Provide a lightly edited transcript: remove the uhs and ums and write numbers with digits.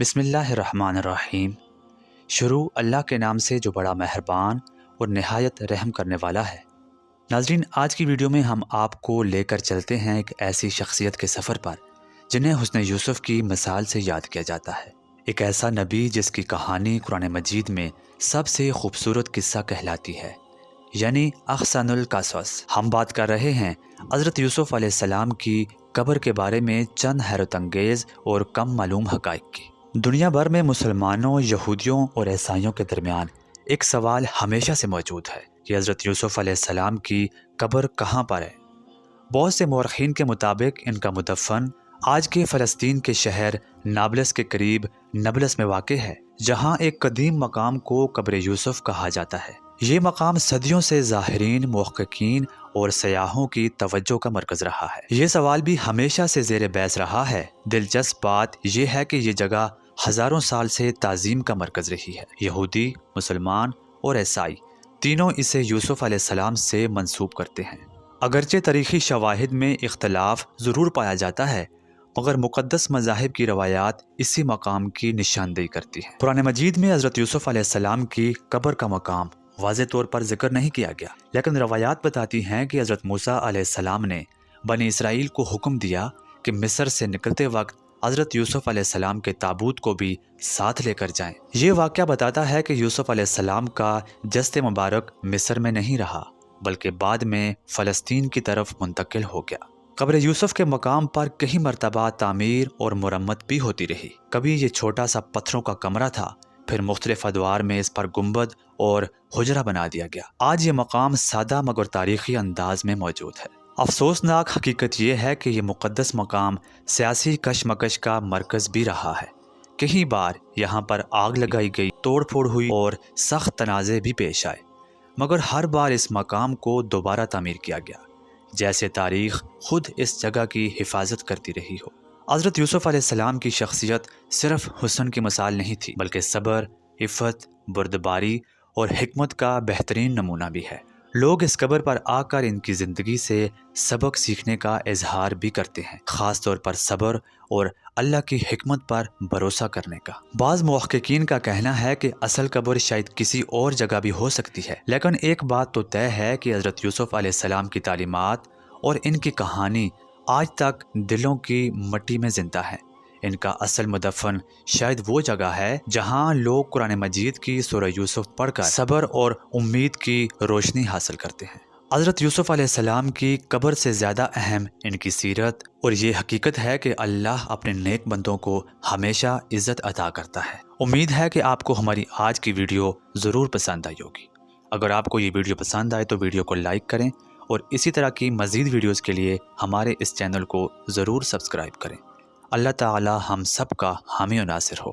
بسم اللہ الرحمن الرحیم۔ شروع اللہ کے نام سے جو بڑا مہربان اور نہایت رحم کرنے والا ہے۔ ناظرین، آج کی ویڈیو میں ہم آپ کو لے کر چلتے ہیں ایک ایسی شخصیت کے سفر پر جنہیں حسن یوسف کی مثال سے یاد کیا جاتا ہے۔ ایک ایسا نبی جس کی کہانی قرآن مجید میں سب سے خوبصورت قصہ کہلاتی ہے، یعنی احسن القصص۔ ہم بات کر رہے ہیں حضرت یوسف علیہ السلام کی قبر کے بارے میں چند حیرت انگیز اور کم معلوم حقائق کی۔ دنیا بھر میں مسلمانوں، یہودیوں اور عیسائیوں کے درمیان ایک سوال ہمیشہ سے موجود ہے کہ حضرت یوسف علیہ السلام کی قبر کہاں پر ہے۔ بہت سے مورخین کے مطابق ان کا مدفن آج کے فلسطین کے شہر نابلس کے قریب نبلس میں واقع ہے، جہاں ایک قدیم مقام کو قبر یوسف کہا جاتا ہے۔ یہ مقام صدیوں سے زائرین، محققین اور سیاحوں کی توجہ کا مرکز رہا ہے۔ یہ سوال بھی ہمیشہ سے زیر بحث رہا ہے۔ دلچسپ بات یہ ہے کہ یہ جگہ ہزاروں سال سے تعظیم کا مرکز رہی ہے۔ یہودی، مسلمان اور عیسائی تینوں اسے یوسف علیہ السلام سے منسوب کرتے ہیں۔ اگرچہ تاریخی شواہد میں اختلاف ضرور پایا جاتا ہے، مگر مقدس مذاہب کی روایات اسی مقام کی نشاندہی کرتی ہیں۔ قرآن مجید میں حضرت یوسف علیہ السلام کی قبر کا مقام واضح طور پر ذکر نہیں کیا گیا، لیکن روایات بتاتی ہیں کہ حضرت موسیٰ علیہ السلام نے بنی اسرائیل کو حکم دیا کہ مصر سے نکلتے وقت حضرت یوسف علیہ السلام کے تابوت کو بھی ساتھ لے کر جائیں۔ یہ واقعہ بتاتا ہے کہ یوسف علیہ السلام کا جسد مبارک مصر میں نہیں رہا، بلکہ بعد میں فلسطین کی طرف منتقل ہو گیا۔ قبر یوسف کے مقام پر کئی مرتبہ تعمیر اور مرمت بھی ہوتی رہی۔ کبھی یہ چھوٹا سا پتھروں کا کمرہ تھا، پھر مختلف ادوار میں اس پر گنبد اور حجرہ بنا دیا گیا۔ آج یہ مقام سادہ مگر تاریخی انداز میں موجود ہے۔ افسوسناک حقیقت یہ ہے کہ یہ مقدس مقام سیاسی کشمکش کا مرکز بھی رہا ہے۔ کئی بار یہاں پر آگ لگائی گئی، توڑ پھوڑ ہوئی اور سخت تنازع بھی پیش آئے، مگر ہر بار اس مقام کو دوبارہ تعمیر کیا گیا، جیسے تاریخ خود اس جگہ کی حفاظت کرتی رہی ہو۔ حضرت یوسف علیہ السلام کی شخصیت صرف حسن کی مثال نہیں تھی، بلکہ صبر، عفت، بردباری اور حکمت کا بہترین نمونہ بھی ہے۔ لوگ اس قبر پر آ کر ان کی زندگی سے سبق سیکھنے کا اظہار بھی کرتے ہیں، خاص طور پر صبر اور اللہ کی حکمت پر بھروسہ کرنے کا۔ بعض محققین کا کہنا ہے کہ اصل قبر شاید کسی اور جگہ بھی ہو سکتی ہے، لیکن ایک بات تو طے ہے کہ حضرت یوسف علیہ السلام کی تعلیمات اور ان کی کہانی آج تک دلوں کی مٹی میں زندہ ہے۔ ان کا اصل مدفن شاید وہ جگہ ہے جہاں لوگ قرآن مجید کی سورہ یوسف پڑھ کر صبر اور امید کی روشنی حاصل کرتے ہیں۔ حضرت یوسف علیہ السلام کی قبر سے زیادہ اہم ان کی سیرت اور یہ حقیقت ہے کہ اللہ اپنے نیک بندوں کو ہمیشہ عزت عطا کرتا ہے۔ امید ہے کہ آپ کو ہماری آج کی ویڈیو ضرور پسند آئی ہوگی۔ اگر آپ کو یہ ویڈیو پسند آئے تو ویڈیو کو لائک کریں اور اسی طرح کی مزید ویڈیوز کے لیے ہمارے اس چینل کو ضرور سبسکرائب کریں۔ اللہ تعالی ہم سب کا حامی و ناصر ہو۔